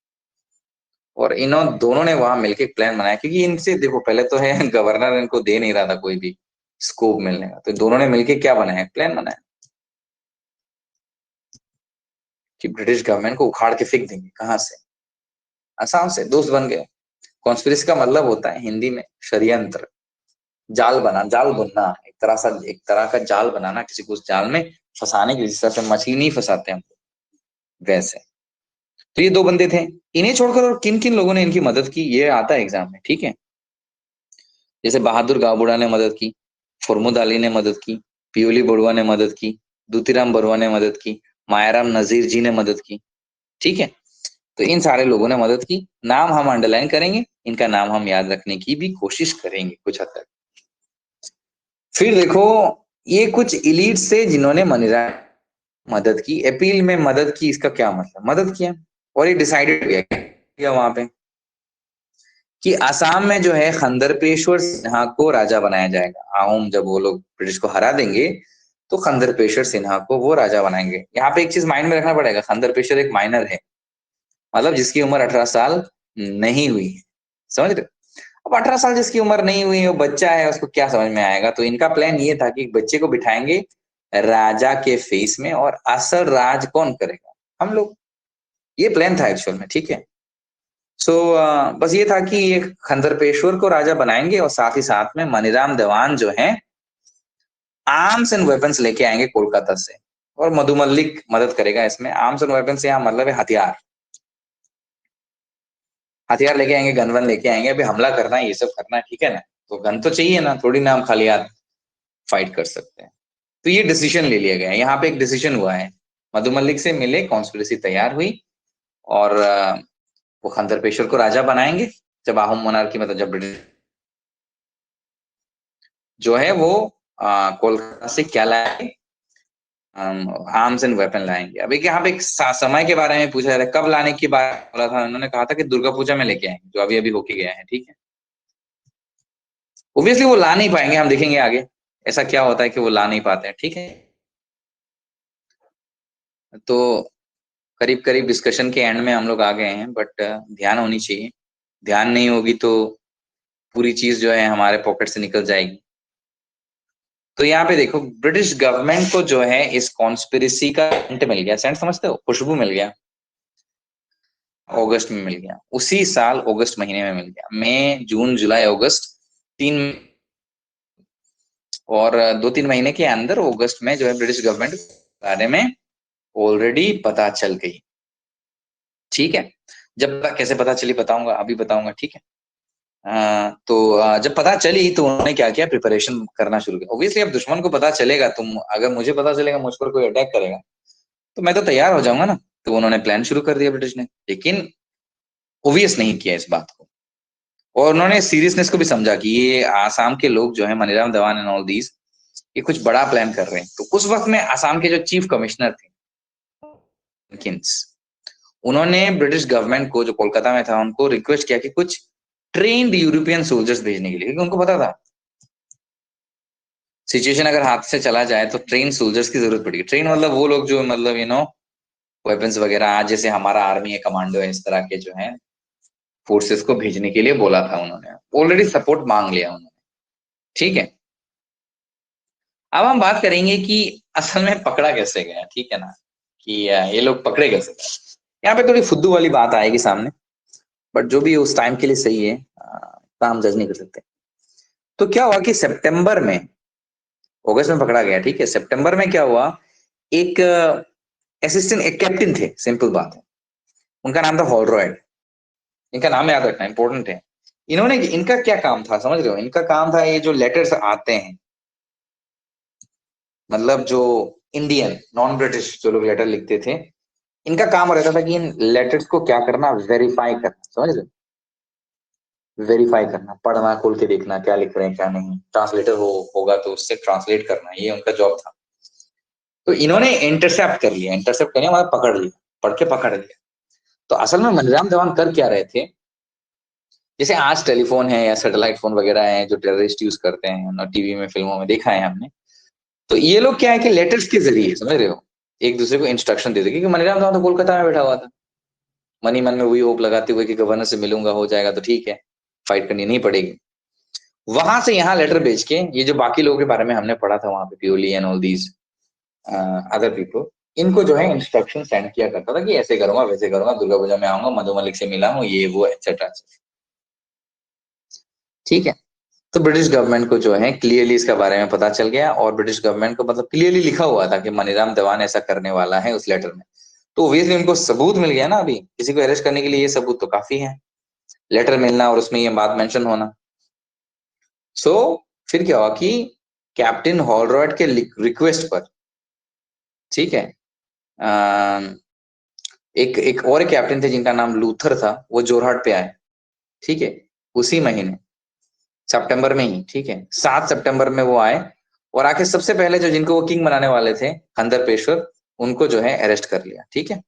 और इन दोनों ने वहां मिलकर एक प्लान बनाया, क्योंकि इनसे देखो, पहले तो है गवर्नर इनको दे नहीं रहा था कोई भी स्कोप मिलने का, तो दोनों ने मिलकर क्या बनाया, प्लान बनाया कि ब्रिटिश गवर्नमेंट को उखाड़ के फेंक देंगे। कहाँ से? असम से। दोस्त बन गए, कॉन्स्पिरेसी का मतलब होता है हिंदी में षड्यंत्र, जाल बुनना, एक तरह का जाल बनाना, किसी को उस जाल में फंसाने के लिए, जिस तरह से मछली नहीं फंसाते हम, वैसे। तो ये दो बंदे थे, इन्हें छोड़कर और किन किन लोगों ने इनकी मदद की, ये आता है एग्जाम में, ठीक है। जैसे बहादुर गावुड़ा ने मदद की, फुरमुद अली ने मदद की, पियोली बड़ुआ ने मदद की, दूतीराम बरुआ ने मदद की, मायाराम नजीर जी ने मदद की, ठीक है। तो इन सारे लोगों ने मदद की, नाम हम अंडरलाइन करेंगे, इनका नाम हम याद रखने की भी कोशिश करेंगे कुछ हद तक। फिर देखो, ये कुछ इलीट से जिन्होंने मनीराम मदद की, अपील में मदद की, इसका क्या मतलब, मदद किया और ये डिसाइडेड किया वहां पे कि आसाम में जो है खंदरपेश्वर सिन्हा को राजा बनाया जाएगा। आहूम जब वो लोग ब्रिटिश को हरा देंगे तो खंदरपेश्वर सिन्हा को वो राजा बनाएंगे। यहाँ पे एक चीज माइंड में रखना पड़ेगा, खंदरपेश्वर एक माइनर है, मतलब जिसकी उम्र 18 साल नहीं हुई है, समझ रहे हो। अब 18 साल जिसकी उम्र नहीं हुई है, वो बच्चा है, उसको क्या समझ में आएगा। तो इनका प्लान ये था कि बच्चे को बिठाएंगे राजा के फेस में और असल राज कौन करेगा, हम लोग। ये प्लान था एक्चुअल में, ठीक है। सो बस ये था कि ये खंदरपेश्वर को राजा बनाएंगे और साथ ही साथ में मनीराम देवान जो है आर्म्स एंड वेपन्स लेके आएंगे कोलकाता से, और मधु मल्लिक मदद करेगा इसमें। आर्म्स एंड वेपन्स यहाँ मतलब है हथियार, हथियार लेके आएंगे, गन वन लेके आएंगे, अभी हमला करना है, ये सब करना है, ठीक है ना। तो गन तो चाहिए ना, थोड़ी ना हम खाली हाथ फाइट कर सकते हैं। तो ये डिसीजन ले लिया गया है, यहाँ पे एक डिसीजन हुआ है, मधु मल्लिक से मिले, कॉन्स्पिरेसी तैयार हुई, और वो खंदरपेश्वर को राजा बनाएंगे। जब आहूम मोनार्की, मतलब जब ब्रिटिश जो है वो कोलकाता से क्या लाएंगे, आर्म्स एंड वेपन लाएंगे। अब एक यहाँ पे एक समय के बारे में पूछा जा रहा है, कब लाने की बात बोला था उन्होंने, कहा था कि दुर्गा पूजा में लेके आएंगे, जो अभी अभी होके गया है, ठीक है। ऑब्वियसली वो ला नहीं पाएंगे, हम देखेंगे आगे ऐसा क्या होता है कि वो ला नहीं पाते हैं, ठीक है। तो करीब करीब डिस्कशन के एंड में हम लोग आ गए हैं, बट ध्यान होनी चाहिए, ध्यान नहीं होगी तो पूरी चीज जो है हमारे पॉकेट से निकल जाएगी। तो यहाँ पे देखो, ब्रिटिश गवर्नमेंट को जो है इस कॉन्स्पिरेसी का सेंट मिल गया, सेंट समझते हो, खुशबू मिल गया, अगस्त में मिल गया, उसी साल अगस्त महीने में मिल गया, मई जून जुलाई अगस्त, तीन, और 2-3 महीने के अंदर अगस्त में जो है ब्रिटिश गवर्नमेंट के बारे में ऑलरेडी पता चल गई, ठीक है। जब तक कैसे पता चली बताऊंगा, अभी बताऊंगा, ठीक है। तो जब पता चली तो उन्होंने क्या किया, प्रिपरेशन करना शुरू किया। ऑब्वियसली अब दुश्मन को पता चलेगा, तुम अगर मुझे पता चलेगा मुझ पर कोई अटैक करेगा तो मैं तो तैयार हो जाऊंगा ना। तो उन्होंने प्लान शुरू कर दिया ब्रिटिश ने, लेकिन ओवियस नहीं किया इस बात को, और उन्होंने सीरियसनेस को भी समझा कि ये आसाम के लोग जो है मनीराम देवान एंड ऑल दीज, ये कुछ बड़ा प्लान कर रहे हैं। तो उस वक्त में आसाम के जो चीफ कमिश्नर थे किन्स, उन्होंने ब्रिटिश गवर्नमेंट को, जो कोलकाता में था, उनको रिक्वेस्ट किया कि कुछ ट्रेन्ड यूरोपियन सोल्जर्स भेजने के लिए, क्योंकि उनको पता था सिचुएशन अगर हाथ से चला जाए तो ट्रेन सोल्जर्स की जरूरत पड़ेगी। ट्रेन मतलब वो लोग जो, मतलब वेपन्स वगैरह, आज जैसे हमारा आर्मी है, कमांडो है, इस तरह के जो है फोर्सेस को भेजने के लिए बोला था उन्होंने, ऑलरेडी सपोर्ट मांग लिया उन्होंने, ठीक है। अब हम बात करेंगे कि असल में पकड़ा कैसे गया, ठीक है ना, कि ये लोग पकड़े कैसे गए। यहाँ पे थोड़ी फुद्दू वाली बात आएगी सामने, बट जो भी उस टाइम के लिए सही है, काम जज नहीं कर सकते। तो क्या हुआ कि सितंबर में, अगस्त में पकड़ा गया, ठीक है। सितंबर में क्या हुआ, एक असिस्टेंट, एक कैप्टन थे, सिंपल बात है, उनका नाम था हॉलरॉयड। इनका नाम याद रखना इंपॉर्टेंट है। इन्होंने, इनका क्या काम था समझ रहे हो, इनका काम था ये जो लेटर्स आते हैं, मतलब जो इंडियन नॉन ब्रिटिश जो लोग लेटर लिखते थे, इनका काम रहता था कि इन लेटर्स को क्या करना, वेरीफाई करना, समझ रहे हो, वेरीफाई करना, पढ़ना, खोल के देखना क्या लिख रहे हैं क्या नहीं, ट्रांसलेटर होगा तो उससे ट्रांसलेट करना, ये उनका जॉब था। तो इन्होंने इंटरसेप्ट कर लिया, इंटरसेप्ट करने मतलब पकड़ लिया, पढ़ के पकड़ लिया। तो असल में मनीराम देवान कर क्या रहे थे, जैसे आज टेलीफोन है या सैटेलाइट फोन वगैरह है जो टेररिस्ट यूज करते हैं, ना टीवी में फिल्मों में देखा है हमने। तो ये लोग क्या है कि लेटर्स के जरिए, समझ रहे हो, एक दूसरे को इंस्ट्रक्शन देते, क्योंकि मनीराम देवान तो कोलकाता में बैठा हुआ था, मन ही मन में वही होप लगाते हुए कि गवर्नर से मिलूंगा, हो जाएगा तो ठीक है, फाइट करनी नहीं पड़ेगी। वहां से यहाँ लेटर भेज के, ये जो बाकी लोगों के बारे में हमने पढ़ा था वहां पे, Piyali and all these other people, इनको जो है इंस्ट्रक्शन सेंड किया करता था कि ऐसे करूंगा, वैसे करूंगा, दुर्गा पूजा में आऊंगा, मधु मलिक से मिला हूँ, ये वो, एक्सेट्रा। ठीक है। तो ब्रिटिश गवर्नमेंट को जो है क्लियरली इसके बारे में पता चल गया, और ब्रिटिश गवर्नमेंट को मतलब क्लियरली लिखा हुआ था कि मनीराम देवान ऐसा करने वाला है उस लेटर में। तो ऑब्वियसली उनको सबूत मिल गया ना, अभी किसी को अरेस्ट करने के लिए ये सबूत तो काफी है, लेटर मिलना और उसमें ये बात मेंशन होना। सो फिर क्या हुआ कि कैप्टन हॉलरॉयड के रिक्वेस्ट पर, ठीक है, एक एक और एक कैप्टन थे जिनका नाम लूथर था, वो जोरहाट पे आए, ठीक है, उसी महीने सितंबर में ही, ठीक है, 7 सितंबर में वो आए, और आके सबसे पहले जो जिनको वो किंग बनाने वाले थे खंदर पेशवर, उनको जो है अरेस्ट कर लिया, ठीक है।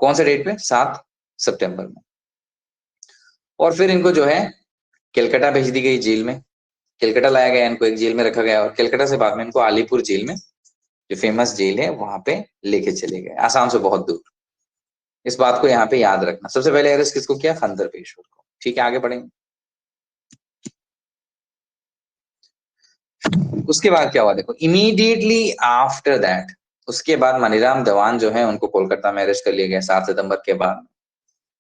कौन से डेट पे? 7 सितंबर में। और फिर इनको जो है कलकत्ता भेज दी गई जेल में, कलकत्ता लाया गया, इनको एक जेल में रखा गया, और कलकत्ता से बाद में इनको अलीपुर जेल में, जो फेमस जेल है, वहां पे लेके चले गए, आसाम से बहुत दूर। इस बात को यहाँ पे याद रखना। सबसे पहले अरेस्ट किसको किया? खंदर पेशवर को, ठीक है। आगे बढ़ेंगे। उसके बाद क्या हुआ देखो, इमीडिएटली आफ्टर दैट, उसके बाद मनीराम देवान जो है उनको कोलकाता में अरेस्ट कर लिया गया 7 सितंबर के बाद।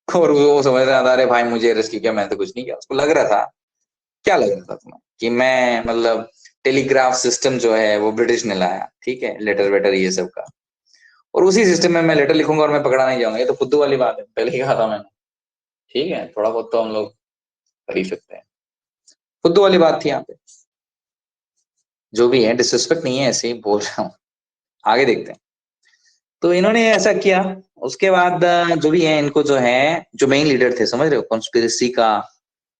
और वो समझ रहा था, अरे भाई मुझे अरेस्ट किया, मैंने तो कुछ नहीं किया। उसको लग रहा था, क्या लग रहा था तुम्हें, कि मैं मतलब टेलीग्राफ सिस्टम जो है वो ब्रिटिश ने लाया, ठीक है, लेटर वेटर ये सब का, और उसी सिस्टम में मैं लेटर लिखूंगा और मैं पकड़ा नहीं जाऊंगा। ये तो फुद्दू वाली बात है, पहले ही कहा था मैंने, ठीक है। थोड़ा बहुत तो हम लोग कर ही सकते हैं। फुद्दू वाली बात थी यहाँ पे। जो भी है, डिसरिस्पेक्ट नहीं है, ऐसे ही बोल रहा हूँ। आगे देखते हैं। तो इन्होंने ऐसा किया। उसके बाद जो भी है, इनको जो है, जो मेन लीडर थे, समझ रहे हो, कॉन्स्पिरेसी का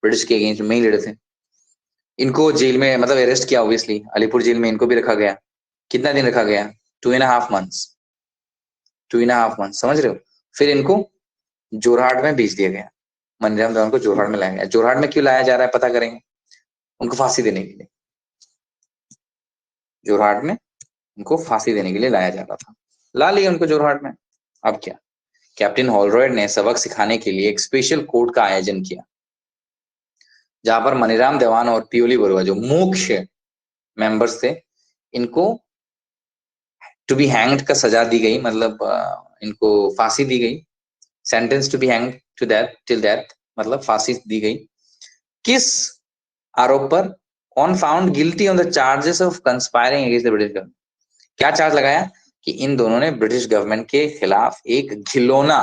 ब्रिटिश के अगेंस्ट मेन लीडर थे, इनको जेल में मतलब अरेस्ट किया, ऑब्वियसली अलीपुर जेल में इनको भी रखा गया। कितना दिन रखा गया? 2.5 मंथ्स। 2.5 मंथ्स, समझ रहे हो। फिर इनको जोरहाट में भेज दिया गया, मनीराम देवान को जोरहाट में लाया गया। जोरहाट में क्यों लाया जा रहा है पता करेंगे। उनको फांसी देने के लिए, जोरहाट में उनको फांसी देने के लिए लाया जा रहा था। ला लिया उनको जोरहाट में। अब क्या, कैप्टन हॉलरॉयड ने सबक सिखाने के लिए एक स्पेशल कोर्ट का आयोजन किया, जहां पर मनीराम देवान और पियोली बरुआ जो मुख्य मेंबर्स थे, इनको टू बी हैंग्ड का सजा दी गई, मतलब इनको फांसी दी गई, sentence to be hanged to death, till death, मतलब फांसी दी गई। किस आरोप पर? कौन found guilty on the charges of conspiring against the British government. क्या चार्ज लगाया? कि इन दोनों ने ब्रिटिश गवर्नमेंट के खिलाफ एक घिनौना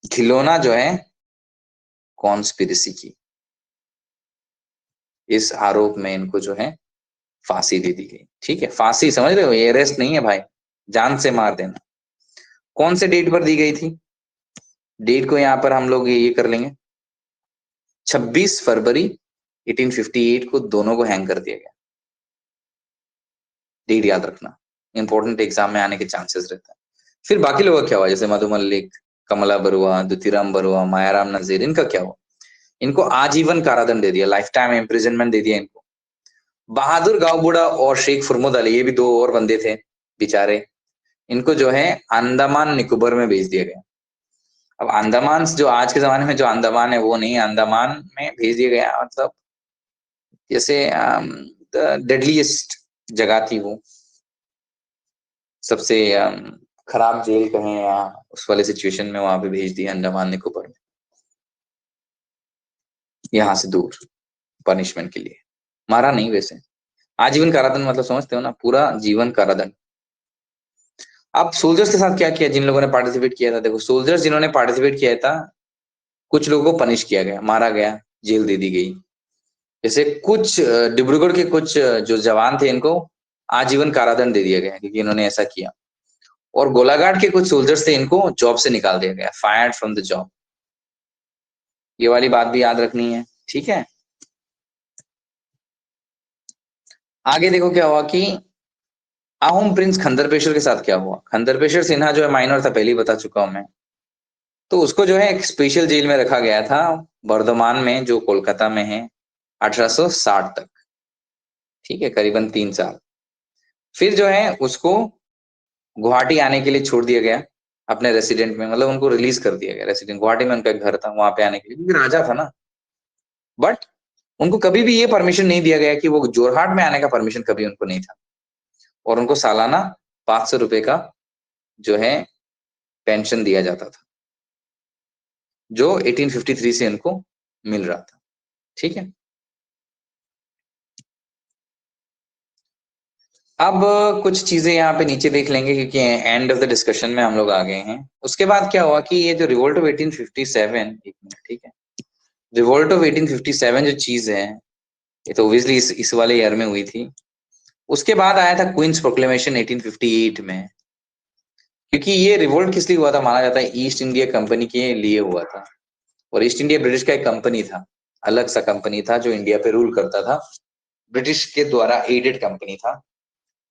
घिनौना जो है कॉन्स्पिरेसी की। इस आरोप में इनको जो है फांसी दे दी गई, ठीक है। फांसी, समझ रहे हो, ये अरेस्ट नहीं है भाई, जान से मार देना। कौन से डेट पर दी गई थी? डेट को यहाँ पर हम लोग ये कर लेंगे, 26 फरवरी 1858 को दोनों को हैंग कर दिया गया। डेट याद रखना, इंपॉर्टेंट एग्जाम में आने के चांसेस रहता है। फिर बाकी लोगों का क्या हुआ, जैसे मधु मल्लिक, कमला बरुआ, द्युतिराम बरुआ, मायाराम नजीर, इनका क्या हुआ? इनको आजीवन कारादंड दे दिया, लाइफ टाइम इम्प्रिजनमेंट दे दिया इनको। बहादुर गावबुड़ा और शेख फुरमुद अली, ये भी दो और बंदे थे बेचारे, इनको जो है अंडमान निकोबार में भेज दिया गया। अब अंडमान जो आज के जमाने में जो अंडमान है वो नहीं, अंडमान में भेज दिया गया, मतलब जैसे डेडलीस्ट जगह थी वो, सबसे खराब जेल कहें या उस वाले सिचुएशन में वहां पे भेज दिया, अंडमान निकोबार में, यहाँ से दूर, पनिशमेंट के लिए। मारा नहीं वैसे, आजीवन कारादंड, मतलब समझते हो ना, पूरा जीवन कारादंड। अब सोल्जर्स के साथ क्या किया जिन लोगों ने पार्टिसिपेट किया था? देखो, सोल्जर्स जिन्होंने पार्टिसिपेट किया था, कुछ लोगों को पनिश किया गया, मारा गया, जेल दे दी गई। जैसे कुछ डिब्रूगढ़ के कुछ जो जवान थे, इनको आजीवन कारादंड दे दिया गया क्योंकि इन्होंने ऐसा किया। और गोलाघाट के कुछ सोल्जर्स थे, इनको जॉब से निकाल दिया गया, फायर्ड फ्रॉम द जॉब। ये वाली बात भी याद रखनी है, ठीक है। आगे देखो क्या हुआ कि अहोम प्रिंस खंदरपेशर के साथ क्या हुआ। खंदरपेशर सिन्हा जो है माइनर था, पहले ही बता चुका हूं मैं। तो उसको जो है एक स्पेशल जेल में रखा गया था, बर्धमान में, जो कोलकाता में है, 1860 तक, ठीक है, करीबन 3 साल। फिर जो है उसको गुवाहाटी आने के लिए छोड़ दिया गया, अपने रेसिडेंट में, मतलब उनको रिलीज कर दिया गया रेसिडेंट, गुवाहाटी में उनका एक घर था, वहां पे आने के लिए, क्योंकि राजा था ना। बट उनको कभी भी ये परमिशन नहीं दिया गया कि वो जोरहाट में आने का परमिशन कभी उनको नहीं था। और उनको सालाना 500 रुपए का जो है पेंशन दिया जाता था, जो 1853 से उनको मिल रहा था, ठीक है। अब कुछ चीजें यहाँ पे नीचे देख लेंगे क्योंकि एंड ऑफ द डिस्कशन में हम लोग आ गए हैं। उसके बाद क्या हुआ कि ये जो रिवोल्ट ऑफ 1857, एक मिनट, ठीक है, रिवोल्ट ऑफ 1857 जो चीज है, ये तो ऑब्वियसली इस वाले ईयर में हुई थी। उसके बाद आया था क्वींस प्रोक्लेमेशन 1858 में। क्योंकि ये रिवोल्ट किस लिए हुआ था माना जाता है, ईस्ट इंडिया कंपनी के लिए हुआ था। और ईस्ट इंडिया ब्रिटिश का एक कंपनी था, अलग सा कंपनी था जो इंडिया पे रूल करता था, ब्रिटिश के द्वारा एडेड कंपनी था।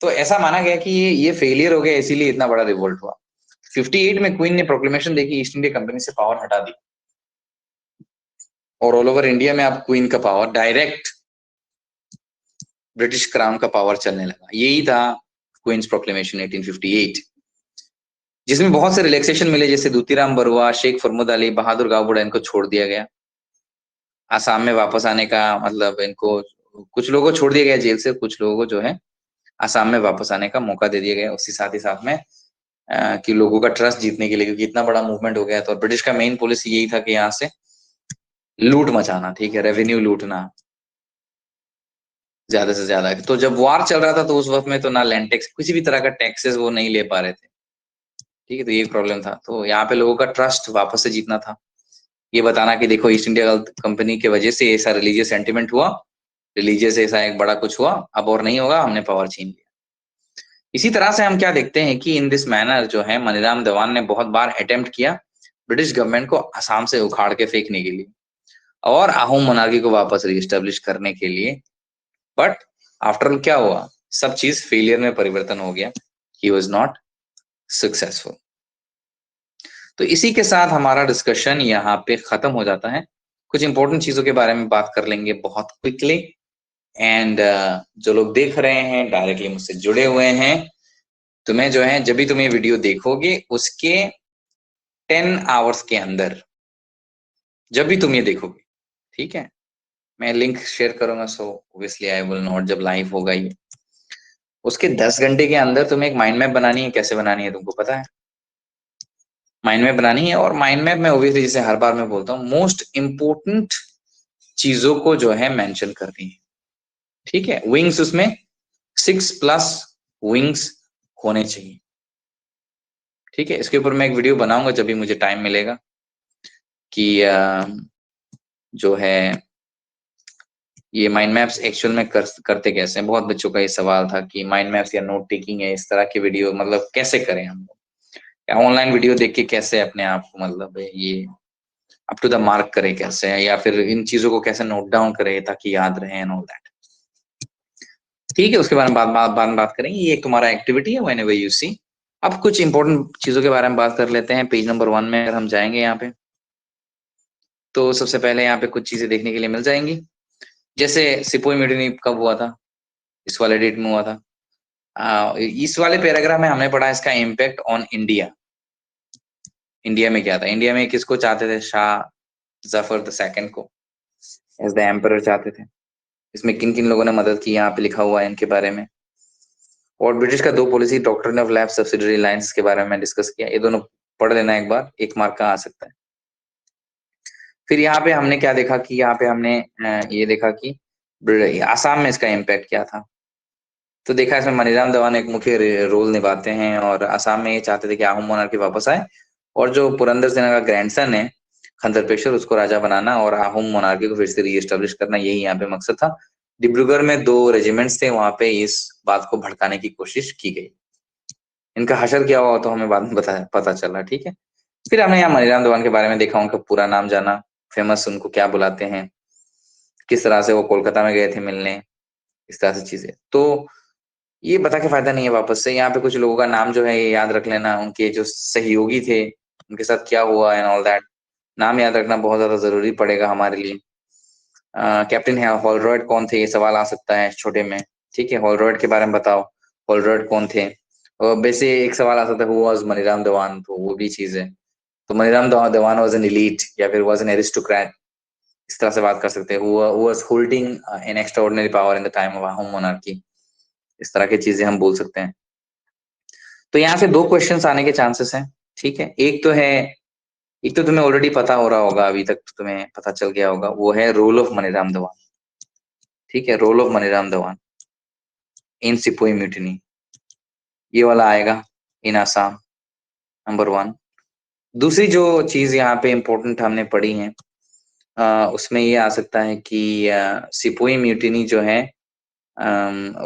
तो ऐसा माना गया कि ये फेलियर हो गया, इसीलिए इतना बड़ा रिवोल्ट हुआ। 58 में क्वीन ने प्रोक्लेमेशन देखी, ईस्ट इंडिया कंपनी से पावर हटा दी, और ऑल ओवर इंडिया में अब क्वीन का पावर, डायरेक्ट ब्रिटिश क्राउन का पावर चलने लगा। यही था क्वींस प्रोक्लेमेशन 1858, जिसमें बहुत से रिलैक्सेशन मिले, जैसे दूतीराम बरुआ, शेख फरमुद अली, बहादुर गावबुडा, इनको छोड़ दिया गया। आसाम में वापस आने का मतलब इनको, कुछ लोगों को छोड़ दिया गया जेल से, कुछ लोगों को जो है आसाम में वापस आने का मौका दे दिया गया। उसी साथ ही साथ में कि लोगों का ट्रस्ट जीतने के लिए, क्योंकि इतना बड़ा मूवमेंट हो गया। तो ब्रिटिश का मेन पॉलिसी यही था कि यहाँ से लूट मचाना, ठीक है, रेवेन्यू लूटना ज्यादा से ज्यादा। तो जब वार चल रहा था तो उस वक्त में तो ना लैंड टैक्स, किसी भी तरह का टैक्सेस वो नहीं ले पा रहे थे, ठीक है। तो ये प्रॉब्लम था। तो यहाँ पे लोगों का ट्रस्ट वापस से जीतना था, ये बताना कि देखो ईस्ट इंडिया कंपनी की वजह से ऐसा रिलीजियस सेंटिमेंट हुआ, रिलीजियस ऐसा एक बड़ा कुछ हुआ, अब और नहीं होगा, हमने पावर छीन लिया। इसी तरह से हम क्या देखते हैं कि इन दिस मैनर जो है मनीराम देवान ने बहुत बार अटेम्प्ट किया ब्रिटिश गवर्नमेंट को असम से उखाड़ के फेंकने के लिए और अहोम मोनार्की को वापस रीएस्टेब्लिश करने के लिए। बट आफ्टर ऑल क्या हुआ, सब चीज फेलियर में परिवर्तन हो गया। He was not successful. तो इसी के साथ हमारा डिस्कशन यहाँ पे खत्म हो जाता है। कुछ इंपॉर्टेंट चीजों के बारे में बात कर लेंगे बहुत क्विकली। एंड जो लोग देख रहे हैं डायरेक्टली मुझसे जुड़े हुए हैं, तुम्हें जो है जब भी तुम ये वीडियो देखोगे उसके 10 आवर्स के अंदर, जब भी तुम ये देखोगे, ठीक है, मैं लिंक शेयर करूंगा, so obviously I will not, जब लाइव होगा ये, उसके 10 घंटे के अंदर तुम्हें एक माइंड मैप बनानी है। कैसे बनानी है तुमको पता है? माइंड मैप बनानी है, और माइंड मैप में ऑब्वियसली जैसे हर बार मैं बोलता हूँ, मोस्ट इंपोर्टेंट चीजों को जो है मेंशन करनी है, ठीक है। विंग्स उसमें 6+ विंग्स होने चाहिए, ठीक है। इसके ऊपर मैं एक वीडियो बनाऊंगा जब भी मुझे टाइम मिलेगा कि जो है ये माइंड मैप्स एक्चुअल में करते कैसे हैं। बहुत बच्चों का ये सवाल था कि माइंड मैप्स या नोट टेकिंग है, इस तरह की वीडियो मतलब कैसे करें हम लोग, या ऑनलाइन वीडियो देख के कैसे अपने आप को मतलब ये अप टू द मार्क करें कैसे, या फिर इन चीजों को कैसे नोट डाउन करें ताकि याद रहे एंड ऑल दैट, ठीक है। उसके बारे में बाद में बात करेंगे। ये एक तुम्हारा एक्टिविटी है व्हेनेवर यू सी। अब कुछ इंपॉर्टेंट चीजों के बारे में बात कर लेते हैं। पेज नंबर 1 में अगर हम जाएंगे यहाँ पे, तो सबसे पहले यहाँ पे कुछ चीजें देखने के लिए मिल जाएंगी, जैसे सिपोही म्यूटिनी कब हुआ था, इस वाले डेट में हुआ था। इस वाले पैराग्राफ में हमने पढ़ा इसका इम्पैक्ट ऑन इंडिया। इंडिया में क्या था, इंडिया में किसको चाहते थे, शाह जफर द सेकंड को एज द एम्परर चाहते थे। इसमें किन किन लोगों ने मदद की यहाँ पे लिखा हुआ है इनके बारे में। और ब्रिटिश का 2 policy, doctrine of lab, subsidiary lines के बारे में डिस्कस किया। ये दोनों पढ़ लेना एक बार, 1 मार्क का आ सकता है। फिर यहाँ पे हमने क्या देखा कि यहाँ पे हमने ये देखा कि आसाम में इसका इम्पैक्ट क्या था। तो देखा इसमें मनीराम देवान एक मुख्य रोल निभाते हैं, और आसाम में ये चाहते थे कि अहोम मोनार्की वापस आए, और जो पुरंदर सेना का ग्रैंडसन है खंजरपेशवर, उसको राजा बनाना और अहोम मोनार्की को फिर से रीएस्टेब्लिश करना, यही यहाँ पे मकसद था। डिब्रूगढ़ में 2 रेजिमेंट्स थे, वहां पे इस बात को भड़काने की कोशिश की गई। इनका हशर क्या हुआ तो हमें बाद में पता चला, ठीक है। फिर हमने यहाँ मनीराम देवान के बारे में देखा, उनका पूरा नाम जाना, फेमस उनको क्या बुलाते हैं, किस तरह से वो कोलकाता में गए थे मिलने, इस तरह से चीजें। तो ये बता के फायदा नहीं है। वापस से यहाँ पे कुछ लोगों का नाम जो है ये याद रख लेना, उनके जो सहयोगी थे उनके साथ क्या हुआ एंड ऑल दैट, नाम याद रखना बहुत ज्यादा जरूरी पड़ेगा हमारे लिए। कैप्टन हॉलरॉयड कौन थे, ये सवाल आ सकता है छोटे में, ठीक है। हॉलरॉयड के बारे में बताओ, हॉलरॉयड कौन थे। और वैसे एक सवाल आ सकता है, हु वाज मनीराम देवान, तो वो भी चीज है। तो मनीराम देवान वाज एन एलीट या फिर वाज एन एरिस्टोक्रेट, इस तरह से बात कर सकते हैं। Who was holding N extraordinary power in the time of home monarchy, इस तरह की चीजें हम बोल सकते हैं। तो यहाँ से 2 क्वेश्चंस आने के चांसेस हैं, ठीक है। एक तो है एक तो तुम्हें ऑलरेडी पता हो रहा होगा, अभी तक तो तुम्हें पता चल गया होगा, वो है रोल ऑफ मनीराम देवान। ठीक है, रोल ऑफ मनीराम देवान इन सिपोही म्यूटिनी, ये वाला आएगा इन आसाम, नंबर वन। दूसरी जो चीज यहाँ पे इम्पोर्टेंट हमने पढ़ी है, उसमें ये आ सकता है कि सिपोही म्यूटिनी जो है,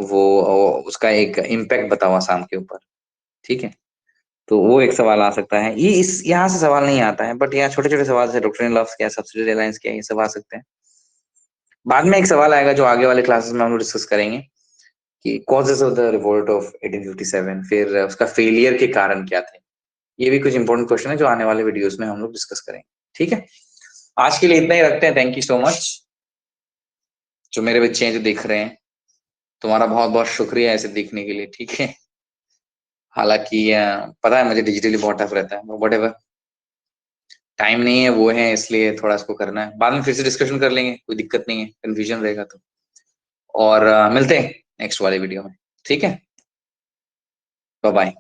वो उसका एक इम्पैक्ट बताओ आसाम के ऊपर। ठीक है, तो वो एक सवाल आ सकता है। ये इस यहाँ से सवाल नहीं आता है, बट यहाँ छोटे छोटे सवाल से डॉक्ट्रिनल लॉस क्या, सब्सिडियरी अलायंस क्या, ये सब आ सकते हैं। बाद में एक सवाल आएगा जो आगे वाले क्लासेस में हम लोग डिस्कस करेंगे, कि causes of the revolt of 1857, फिर उसका फेलियर के कारण क्या थे। ये भी कुछ इंपॉर्टेंट क्वेश्चन है जो आने वाले वीडियोस में हम लोग डिस्कस करेंगे। ठीक है, आज के लिए इतना ही रखते हैं। Thank you so much. जो मेरे बच्चे हैं जो देख रहे हैं, तुम्हारा बहुत बहुत शुक्रिया ऐसे देखने के लिए। ठीक है, हालांकि पता है मुझे डिजिटली बहुत टफ रहता है, बट एवर टाइम नहीं है वो है, इसलिए थोड़ा इसको करना है। बाद में फिर से डिस्कशन कर लेंगे, कोई दिक्कत नहीं है, कंफ्यूजन रहेगा तो। और मिलते हैं नेक्स्ट वाले वीडियो में। ठीक है, बाय बाय।